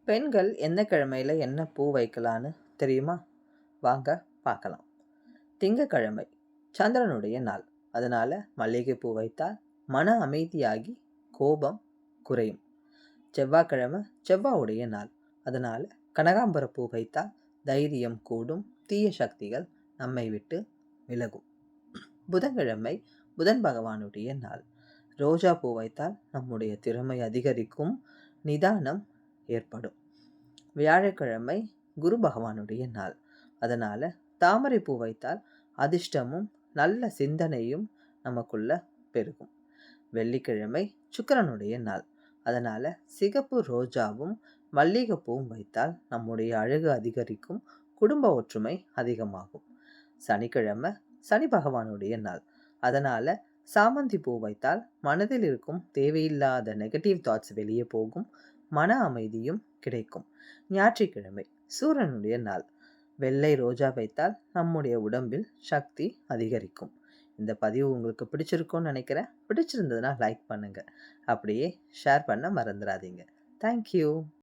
பெண்கள் எந்த கிழமையில என்ன பூ வைக்கலான்னு தெரியுமா? வாங்க பார்க்கலாம். திங்கட்கிழமை சந்திரனுடைய நாள். அதனால மல்லிகை பூ வைத்தால் மன அமைதியாகி கோபம் குறையும். செவ்வாய்க்கிழமை செவ்வாயுடைய நாள். அதனால கனகாம்பர பூ வைத்தால் தைரியம் கூடும், தீய சக்திகள் நம்மை விட்டு விலகும். புதன்கிழமை புதன் பகவானுடைய நாள். ரோஜா பூ வைத்தால் நம்முடைய திறமை அதிகரிக்கும், நிதானம் ஏற்படும். வியாழக்கிழமை குரு பகவானுடைய நாள். அதனால தாமரை பூ வைத்தால் அதிர்ஷ்டமும் நல்ல சிந்தனையும் நமக்குள்ள பெருகும். வெள்ளிக்கிழமை சுக்கிரனுடைய நாள். அதனால சிகப்பு ரோஜாவும் மல்லிகைப்பூவும் வைத்தால் நம்முடைய அழகு அதிகரிக்கும், குடும்ப ஒற்றுமை அதிகமாகும். சனிக்கிழமை சனி பகவானுடைய நாள். அதனால சாமந்தி பூ வைத்தால் மனதில் இருக்கும் தேவையில்லாத நெகட்டிவ் தாட்ஸ் வெளியே போகும், மன அமைதியும் கிடைக்கும். ஞாயிற்றுக்கிழமை சூரியனுடைய நாள். வெள்ளை ரோஜா வைத்தால் நம்முடைய உடம்பில் சக்தி அதிகரிக்கும். இந்த பதிவு உங்களுக்கு பிடிச்சிருக்கும்னு நினைக்கிறேன். பிடிச்சிருந்ததுன்னா லைக் பண்ணுங்க. அப்படியே ஷேர் பண்ண மறந்துடாதீங்க. தேங்க்யூ.